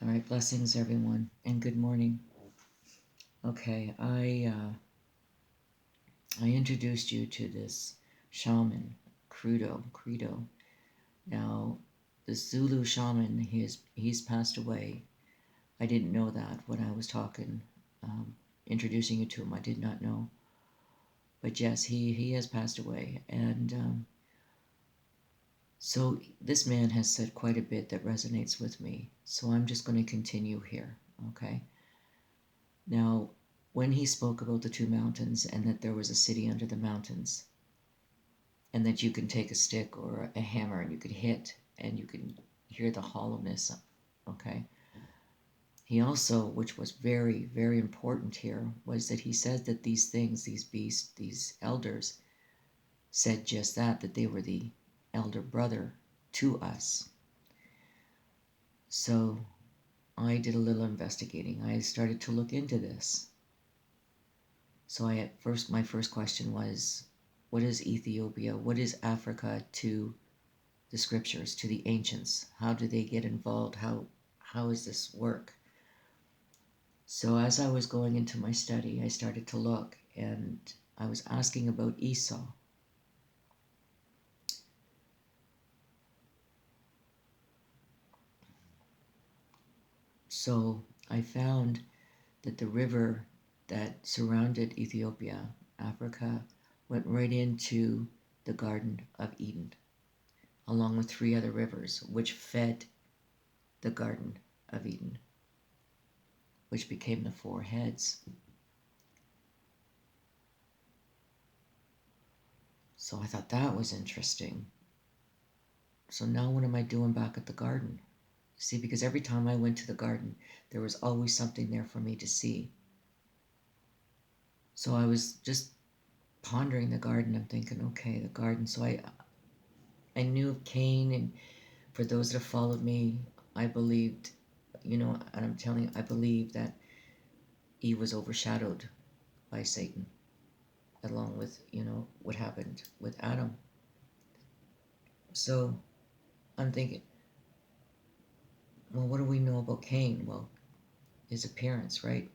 All right, blessings everyone, and good morning. Okay, I introduced you to this shaman, Credo. Now, the Zulu shaman, he's passed away. I didn't know that when I was talking, introducing you to him. I did not know, but yes, he has passed away, and so this man has said quite a bit that resonates with me. So I'm just going to continue here. Okay. Now, when he spoke about the two mountains and that there was a city under the mountains, and that you can take a stick or a hammer and you could hit and you can hear the hollowness, okay? He also, which was very, very important here, was that he said that these things, these beasts, these elders, said just that they were the elder brother to us. So I did a little investigating. I started to look into this. So my first question was, what is Ethiopia? What is Africa to the scriptures, to the ancients? How do they get involved? How does this work? So as I was going into my study, I started to look, and I was asking about Esau. So I found that the river that surrounded Ethiopia, Africa, went right into the Garden of Eden, along with three other rivers, which fed the Garden of Eden, which became the four heads. So I thought that was interesting. So now what am I doing back at the garden? See, because every time I went to the garden, there was always something there for me to see. So I was just pondering the garden. I'm thinking, okay, the garden. So I knew of Cain, and for those that have followed me, I believed, and I'm telling you, I believe that Eve was overshadowed by Satan, along with, what happened with Adam. So I'm thinking, well, what do we know about Cain? Well, his appearance, right?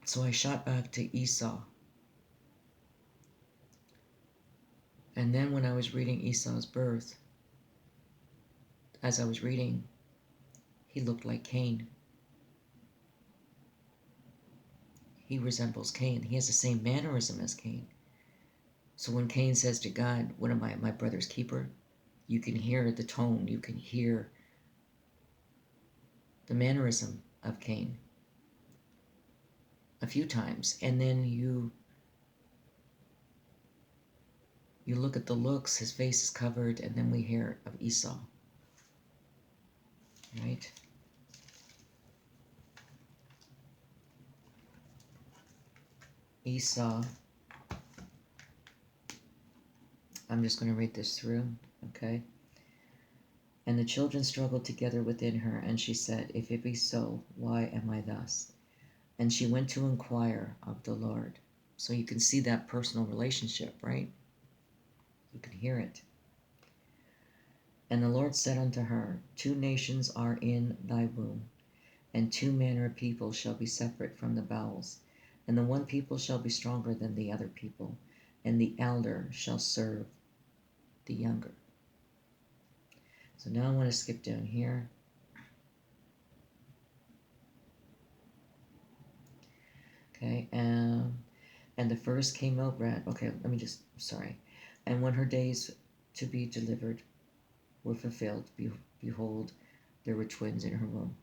So I shot back to Esau. And then when I was reading Esau's birth, as I was reading, he looked like Cain. He resembles Cain. He has the same mannerism as Cain. So when Cain says to God, what am I, my brother's keeper? You can hear the tone. You can hear the mannerism of Cain a few times. And then you look at the looks, his face is covered, and then we hear of Esau. Right? Esau. I'm just going to read this through, okay? And the children struggled together within her, and she said, if it be so, why am I thus? And she went to inquire of the Lord. So you can see that personal relationship, right? You can hear it. And the Lord said unto her, 2 nations are in thy womb, and 2 manner of people shall be separate from the bowels. And the one people shall be stronger than the other people, and the elder shall serve the younger. So now I want to skip down here. Okay, and the first came out red. Okay, sorry. And when her days to be delivered were fulfilled, behold, there were twins in her womb.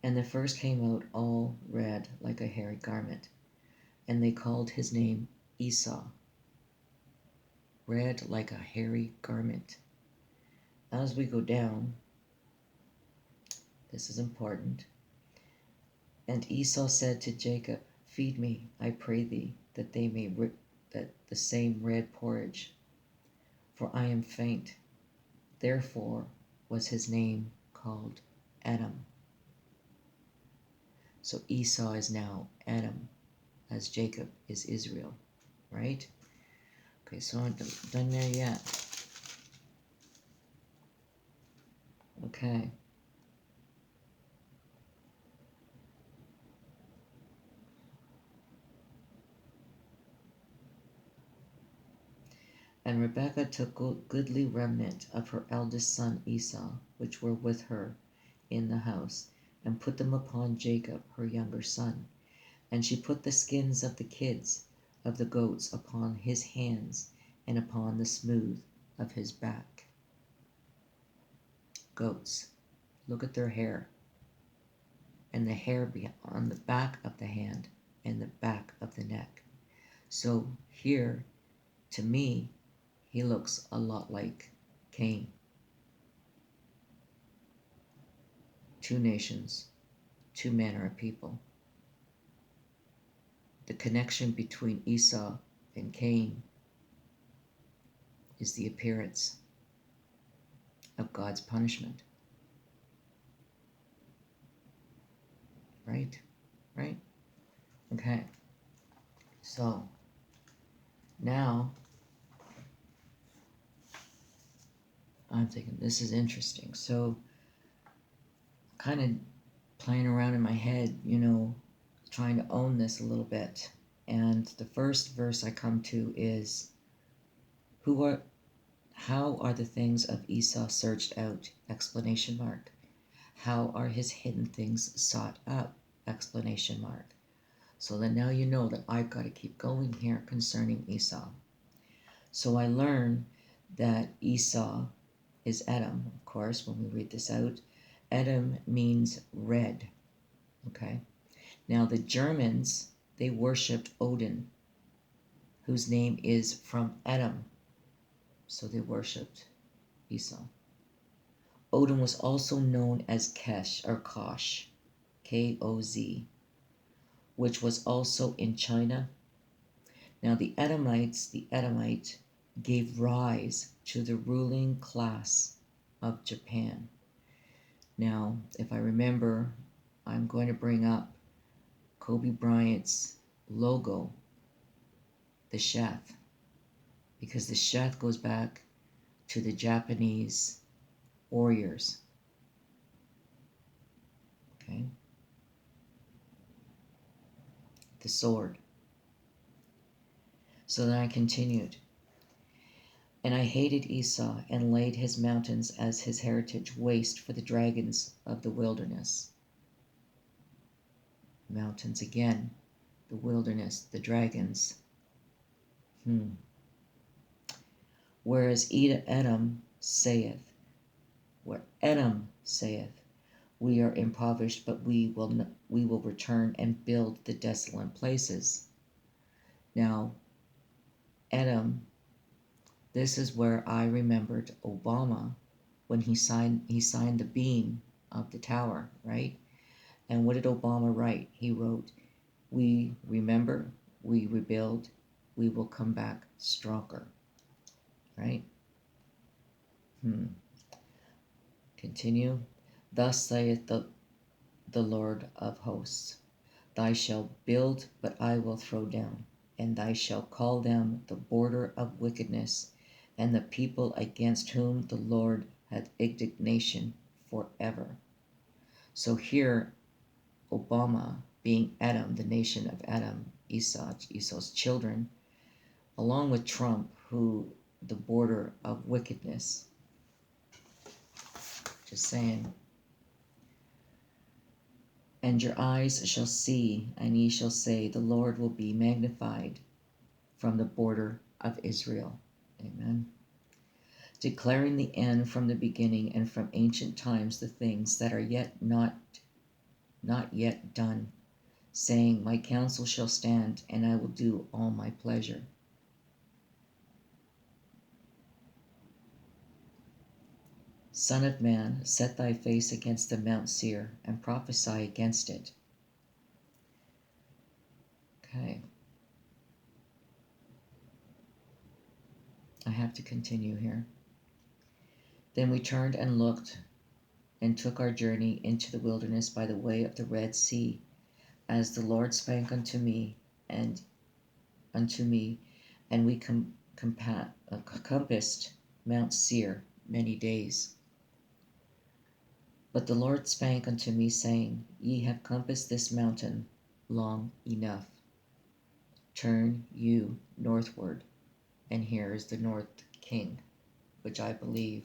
And the first came out all red like a hairy garment, and they called his name Esau, red like a hairy garment. As we go down, this is important. And Esau said to Jacob, feed me, I pray thee, that they may that the same red porridge, for I am faint. Therefore was his name called Edom. So Esau is now Edom, as Jacob is Israel, right? Okay, so I'm done there yet. Okay. And Rebekah took goodly remnant of her eldest son Esau, which were with her in the house, and put them upon Jacob her younger son. And she put the skins of the kids of the goats upon his hands, and upon the smooth of his back. Goats, look at their hair, and the hair on the back of the hand and the back of the neck. So here, to me, he looks a lot like Cain. Two nations, two manner of people. The connection between Esau and Cain is the appearance of God's punishment. Right? Right? Okay. So, now, I'm thinking this is interesting. So, kind of playing around in my head, trying to own this a little bit. And the first verse I come to is, how are the things of Esau searched out? Explanation mark. How are his hidden things sought up? Explanation mark. So then now you know that I've got to keep going here concerning Esau. So I learn that Esau is Edom, of course, when we read this out. Edom means red. Okay. Now the Germans, they worshipped Odin, whose name is from Edom. So they worshipped Esau. Odin was also known as Kesh or Kosh, K-O-Z, which was also in China. Now the Edomite gave rise to the ruling class of Japan. Now, if I remember, I'm going to bring up Kobe Bryant's logo, the sheath, because the sheath goes back to the Japanese warriors. Okay? The sword. So then I continued. And I hated Esau and laid his mountains as his heritage waste for the dragons of the wilderness. Mountains again, the wilderness, the dragons. Whereas Edom saith, we are impoverished, but we will return and build the desolate places. Now, Edom, this is where I remembered Obama when he signed the beam of the tower, right? And what did Obama write? He wrote, "We remember, we rebuild, we will come back stronger." Right? Continue. Thus saith the Lord of hosts, Thou shalt build, but I will throw down, and thou shalt call them the border of wickedness, and the people against whom the Lord hath indignation forever. So here, Obama, being Edom, the nation of Edom, Esau's children, along with Trump, who the border of wickedness. Just saying. And your eyes shall see, and ye shall say, the Lord will be magnified from the border of Israel. Amen. Declaring the end from the beginning, and from ancient times the things that are yet not yet done, saying, my counsel shall stand, and I will do all my pleasure. Son of man, set thy face against the Mount Seir, and prophesy against it. Okay. I have to continue here. Then we turned and looked, and took our journey into the wilderness by the way of the Red Sea, as the Lord spake unto me, and we compassed Mount Seir many days. But the Lord spake unto me, saying, Ye have compassed this mountain long enough. Turn you northward. And here is the North King, which I believe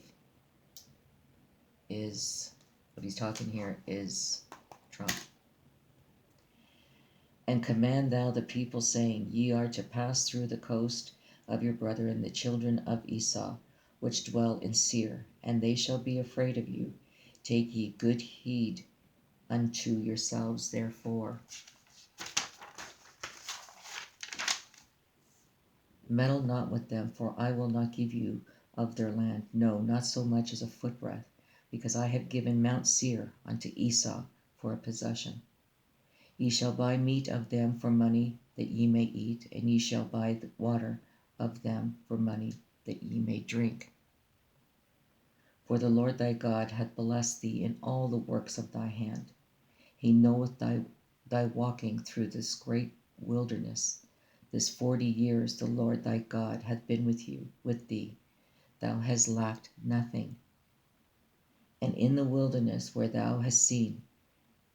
is, what he's talking here is Trump. And command thou the people, saying, Ye are to pass through the coast of your brethren, the children of Esau, which dwell in Seir, and they shall be afraid of you. Take ye good heed unto yourselves, therefore. Meddle not with them, for I will not give you of their land, no, not so much as a footbreadth, because I have given Mount Seir unto Esau for a possession. Ye shall buy meat of them for money, that ye may eat, and ye shall buy the water of them for money, that ye may drink. For the Lord thy God hath blessed thee in all the works of thy hand. He knoweth thy walking through this great wilderness. This 40 years the Lord thy God hath been with thee. Thou hast lacked nothing. And in the wilderness where thou hast seen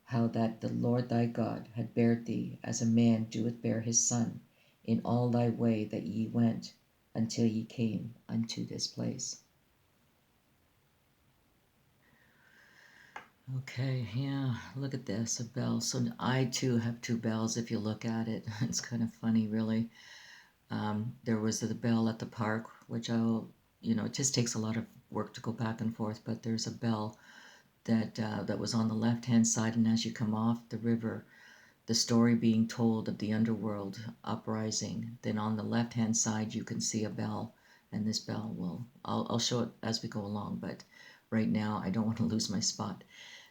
how that the Lord thy God had bared thee, as a man doeth bear his son, in all thy way that ye went, until ye came unto this place. Okay, yeah, look at this, a bell. So I too have two bells if you look at it. It's kind of funny, really. There was the bell at the park, which it just takes a lot of work to go back and forth, but there's a bell that was on the left-hand side, and as you come off the river, the story being told of the underworld uprising, then on the left-hand side you can see a bell, and this bell I'll show it as we go along, but right now I don't want to lose my spot.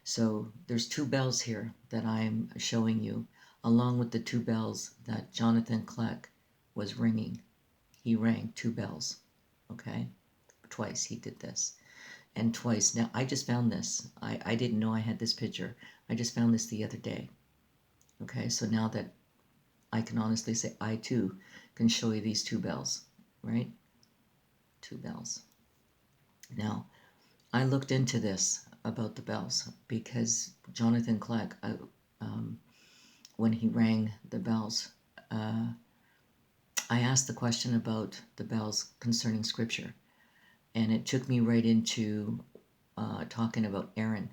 So there's two bells here that I'm showing you, along with the two bells that Jonathan Kleck was ringing. He rang two bells, okay? Twice he did this. And twice. Now, I just found this. I didn't know I had this picture. I just found this the other day. Okay, so now that I can honestly say I too can show you these two bells, right? Two bells. Now, I looked into this about the bells because Jonathan Kleck, when he rang the bells, I asked the question about the bells concerning scripture. And it took me right into talking about Aaron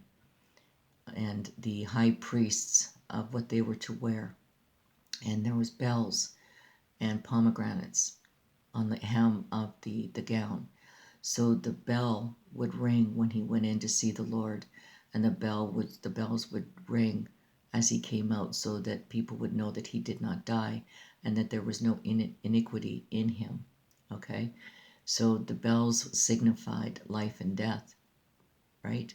and the high priests of what they were to wear. And there was bells and pomegranates on the hem of the gown. So the bell would ring when he went in to see the Lord, and the bells would ring as he came out, so that people would know that he did not die and that there was no iniquity in him. Okay? So the bells signified life and death, right?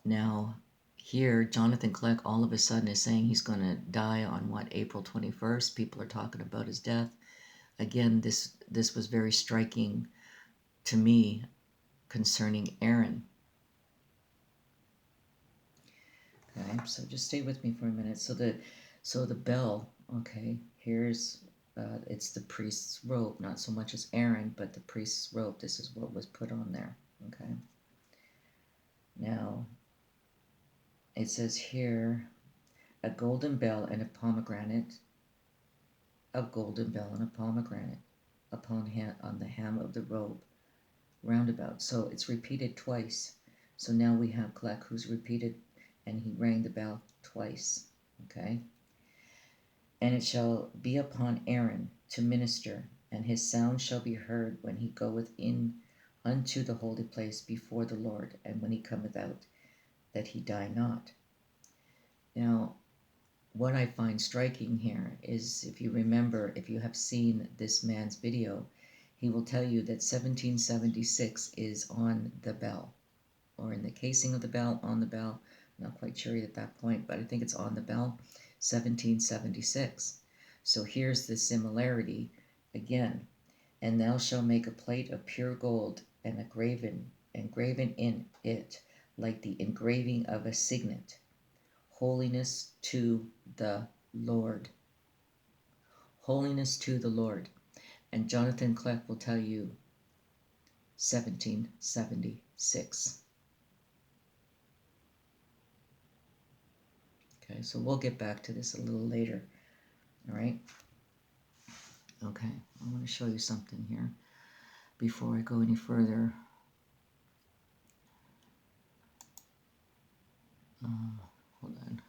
Now, here, Jonathan Kleck all of a sudden is saying he's going to die on April 21st. People are talking about his death. Again, this was very striking to me concerning Aaron. Okay, so just stay with me for a minute. So the bell, okay, here's it's the priest's robe, not so much as Aaron, but the priest's robe. This is what was put on there, okay? Now, it says here, a golden bell and a pomegranate, a golden bell and a pomegranate on the hem of the robe, roundabout. So it's repeated twice. So now we have Kleck who's repeated, and he rang the bell twice, okay? And it shall be upon Aaron to minister, and his sound shall be heard when he goeth in unto the holy place before the Lord, and when he cometh out, that he die not. Now, what I find striking here is, if you remember, if you have seen this man's video, he will tell you that 1776 is on the bell, or in the casing of the bell, on the bell. I'm not quite sure at that point, but I think it's on the bell, 1776. So here's the similarity again. And thou shalt make a plate of pure gold, and engraven in it, like the engraving of a signet, holiness to the Lord. Holiness to the Lord. And Jonathan Kleck will tell you 1776. Okay, so we'll get back to this a little later. All right. Okay, I want to show you something here before I go any further. Hold on.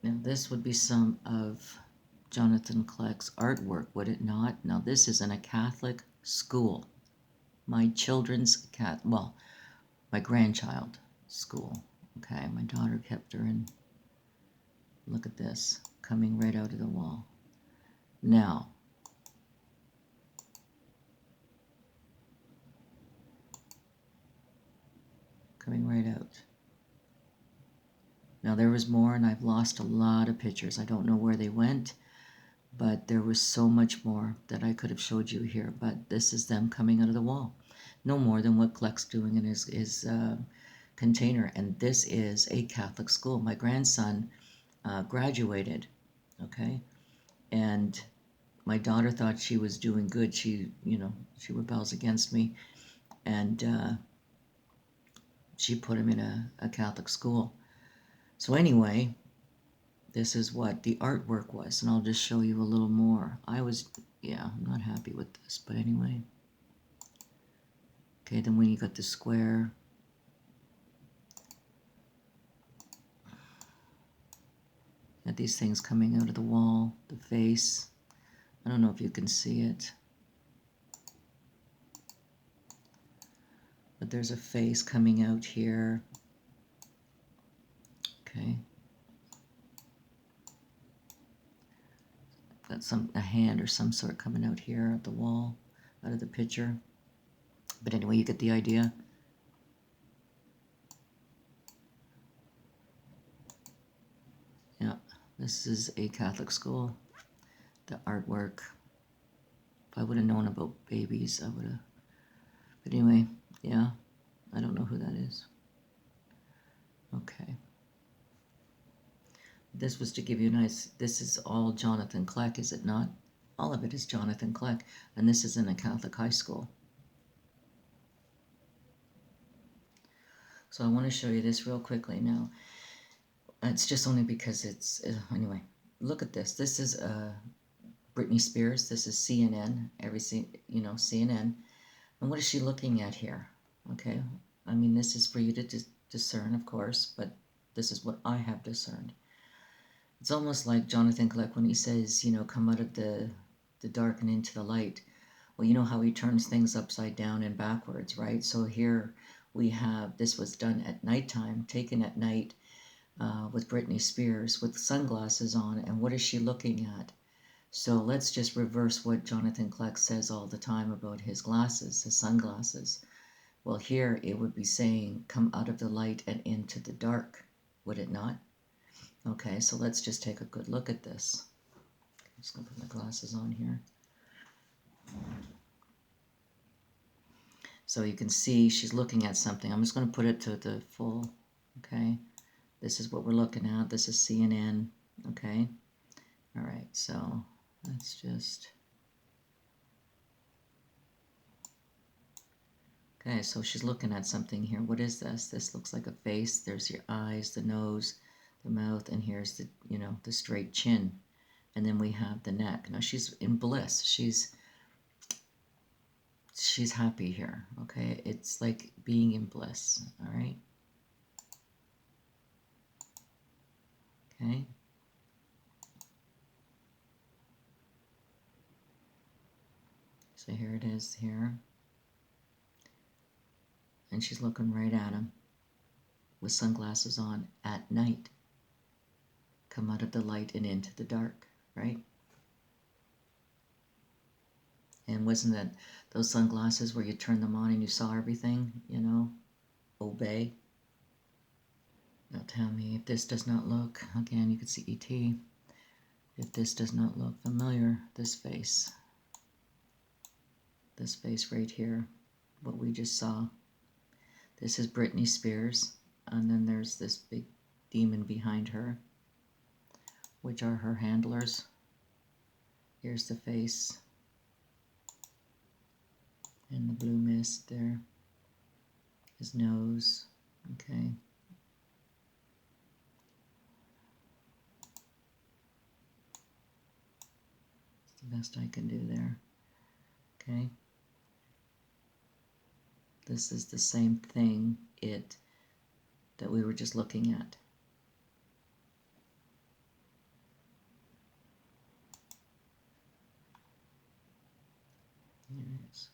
Now this would be some of Jonathan Kleck's artwork, would it not? Now this is in a Catholic school. My children's my grandchild school. Okay, my daughter kept her in. Look at this, coming right out of the wall. Now, coming right out. Now there was more, and I've lost a lot of pictures. I don't know where they went, but there was so much more that I could have showed you here. But this is them coming out of the wall. No more than what Kleck's doing in his container. And this is a Catholic school. My grandson graduated, okay? And my daughter thought she was doing good. She rebels against me. And she put him in a Catholic school. So anyway, this is what the artwork was, and I'll just show you a little more. I'm not happy with this, but anyway. Okay, then when you got the square, got these things coming out of the wall, the face. I don't know if you can see it, but there's a face coming out here. Okay. Got a hand or some sort coming out here at the wall, out of the picture. But anyway, you get the idea. Yeah, this is a Catholic school. The artwork. If I would have known about babies, I would have. But anyway, yeah, I don't know who that is. Okay. This was to give you a nice, this is all Jonathan Kleck, is it not? All of it is Jonathan Kleck, and this is in a Catholic high school. So I want to show you this real quickly now. It's just only because it's, anyway, look at this. This is Britney Spears. This is CNN, CNN. And what is she looking at here? Okay, I mean, this is for you to discern, of course, but this is what I have discerned. It's almost like Jonathan Kleck when he says, come out of the dark and into the light. Well, you know how he turns things upside down and backwards, right? So here we have, this was done at nighttime, taken at night with Britney Spears with sunglasses on. And what is she looking at? So let's just reverse what Jonathan Kleck says all the time about his glasses, his sunglasses. Well, here it would be saying, come out of the light and into the dark, would it not? Okay, so let's just take a good look at this. I'm just going to put my glasses on here. So you can see she's looking at something. I'm just going to put it to the full, okay? This is what we're looking at. This is CNN, okay? All right, so let's just... Okay, so she's looking at something here. What is this? This looks like a face. There's your eyes, the nose, the mouth, and here's the, the straight chin. And then we have the neck. Now she's in bliss. She's happy here, okay? It's like being in bliss, all right? Okay. So here it is here. And she's looking right at him with sunglasses on at night. Come out of the light and into the dark, right? And wasn't that those sunglasses where you turned them on and you saw everything, obey? Now tell me if this does not look, again, you can see E.T. If this does not look familiar, this face right here, what we just saw. This is Britney Spears, and then there's this big demon behind her, which are her handlers. Here's the face and the blue mist there. His nose, okay. It's the best I can do there, okay. This is the same thing, that we were just looking at. There it is.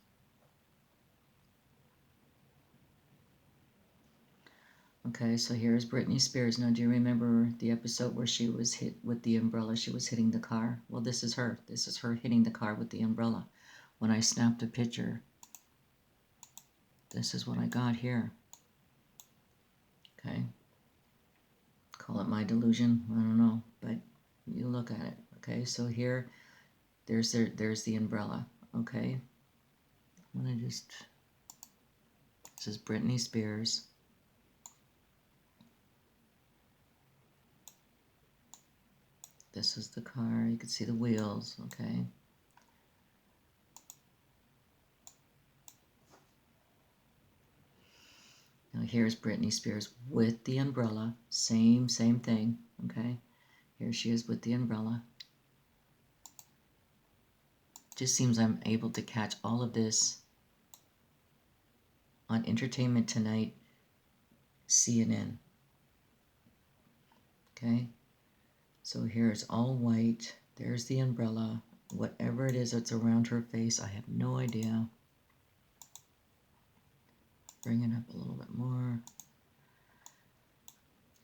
Okay, so here's Britney Spears. Now, do you remember the episode where she was hit with the umbrella? She was hitting the car. Well, this is her. This is her hitting the car with the umbrella. When I snapped a picture, this is what I got here. Okay. Call it my delusion. I don't know, but you look at it. Okay, so here, there's the umbrella. Okay. I'm gonna just. This is Britney Spears. This is the car. You can see the wheels, okay? Now here's Britney Spears with the umbrella. Same thing, okay? Here she is with the umbrella. Just seems I'm able to catch all of this on Entertainment Tonight, CNN. Okay? So here's all white. There's the umbrella. Whatever it is that's around her face, I have no idea. Bring it up a little bit more.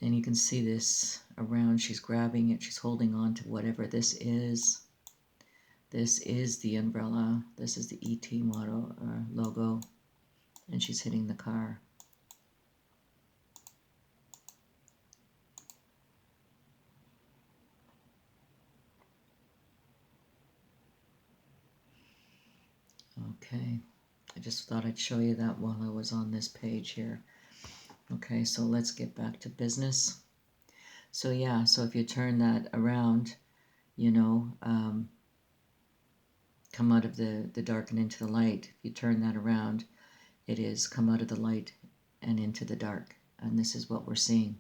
And you can see this around. She's grabbing it. She's holding on to whatever this is. This is the umbrella. This is the ET motto logo. And she's hitting the car. Okay. I just thought I'd show you that while I was on this page here. Okay, so let's get back to business. So yeah, so if you turn that around, you know, come out of the dark and into the light. If you turn that around, it is come out of the light and into the dark. And this is what we're seeing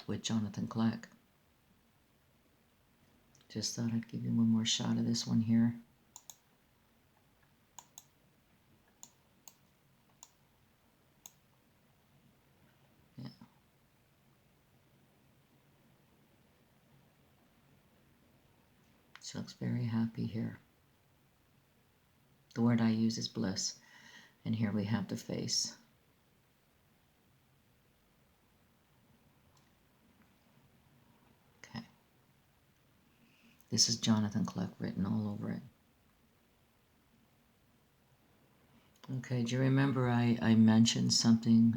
with Jonathan Kleck. Just thought I'd give you one more shot of this one here. Yeah. She looks very happy here. The word I use is bliss. And here we have the face. Okay. This is Jonathan Kleck written all over it. Okay, do you remember I mentioned something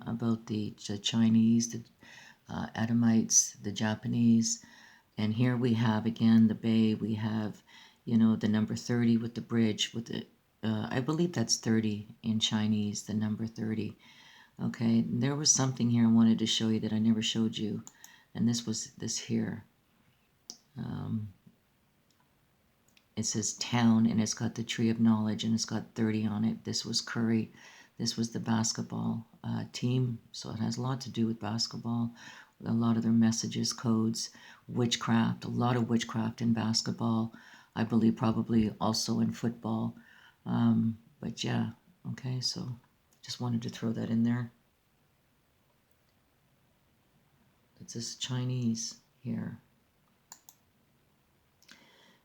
about the Chinese, the Adamites, the Japanese, and here we have again the bay. We have, you know, the number 30 with the bridge with the, I believe that's 30 in Chinese, the number 30. Okay, there was something here I wanted to show you that I never showed you, and this was this here. It says town, and it's got the tree of knowledge, and it's got 30 on it. This was Curry. This was the basketball team, so it has a lot to do with basketball. A lot of their messages, codes, witchcraft, a lot of witchcraft in basketball. I believe probably also in football. But yeah, okay, so just wanted to throw that in there. It's this Chinese here.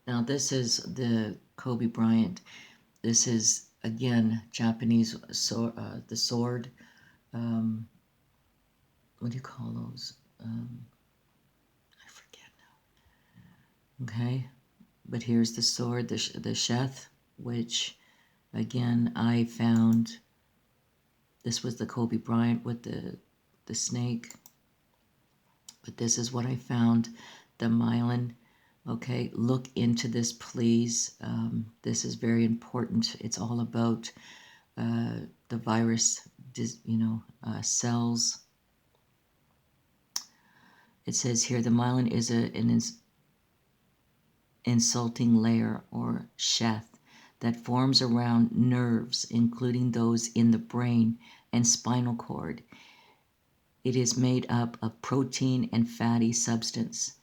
Now this is the Kobe Bryant. This is, again, Japanese, the sword. What do you call those? I forget now. Okay, but here's the sword, the sheath, which, again, I found. This was the Kobe Bryant with the snake. But this is what I found, the Myelin. Okay, look into this, please. This is very important. It's all about the virus, cells. It says here the myelin is insulting layer or sheath that forms around nerves, including those in the brain and spinal cord. It is made up of protein and fatty substance.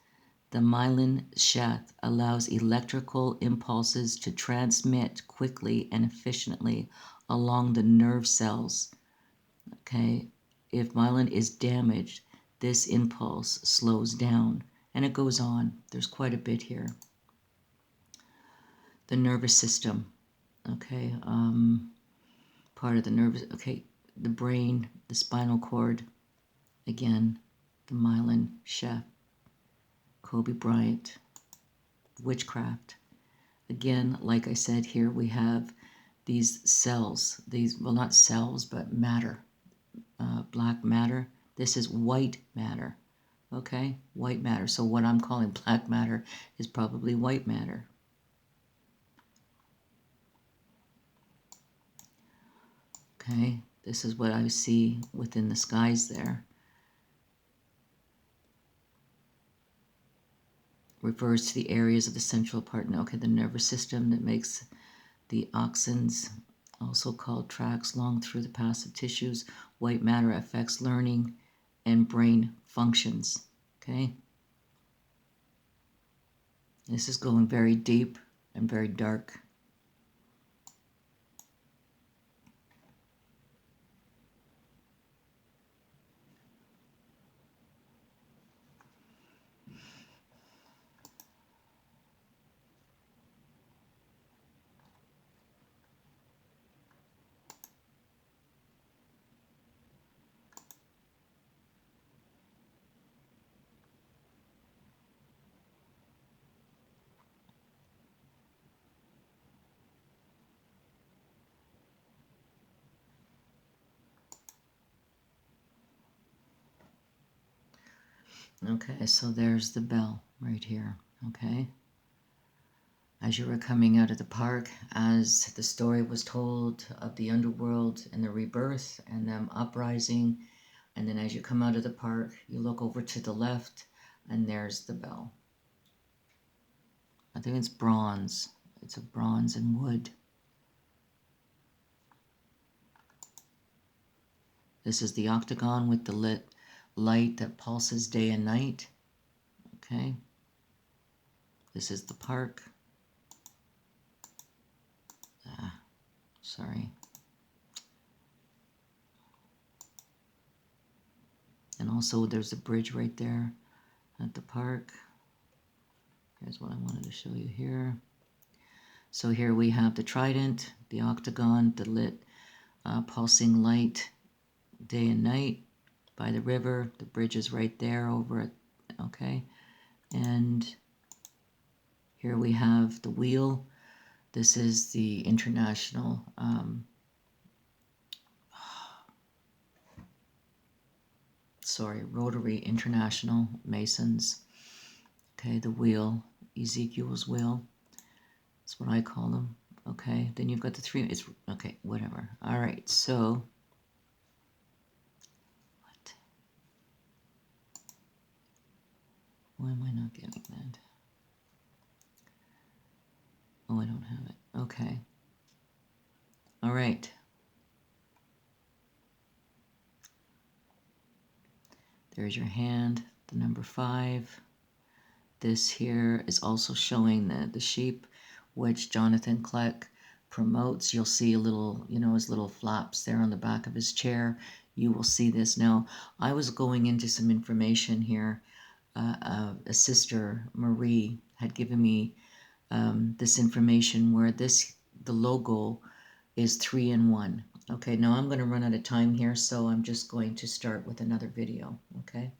The myelin sheath allows electrical impulses to transmit quickly and efficiently along the nerve cells. Okay, if myelin is damaged, this impulse slows down, and it goes on. There's quite a bit here. The nervous system, okay, part of the nervous, okay, the brain, the spinal cord, again, the myelin sheath, Kobe Bryant, witchcraft. Again, like I said here, we have these cells, these, well, not cells, but matter, black matter. This is white matter, okay? White matter. So what I'm calling black matter is probably white matter. Okay, this is what I see within the skies there. Refers to the areas of the central part, okay, the nervous system that makes the axons, also called tracts, long through the passive tissues. White matter affects learning and brain functions, okay? This is going very deep and very dark. Okay, so there's the bell right here, okay? As you were coming out of the park, as the story was told of the underworld and the rebirth and them uprising, and then as you come out of the park, you look over to the left, and there's the bell. I think it's bronze. It's a bronze and wood. This is the octagon with the lit light that pulses day and night. Okay. This is the park. Sorry. And also there's a bridge right there at the park. Here's what I wanted to show you here. So here we have the trident, the octagon, the lit pulsing light day and night by the river. The bridge is right there over it, okay? And here we have the wheel. This is the international Rotary International Masons. Okay, the wheel, Ezekiel's wheel. That's what I call them. Okay, then you've got the three, it's, okay, whatever. All right, so, what? Why am I not getting that? Oh, I don't have it. Okay. All right. There's your hand, the number 5. This here is also showing the sheep, which Jonathan Kleck promotes. You'll see a little, you know, his little flaps there on the back of his chair. You will see this. Now, I was going into some information here. A sister, Marie, had given me this information where the logo is 3 in 1. Okay, now I'm going to run out of time here, so I'm just going to start with another video, okay?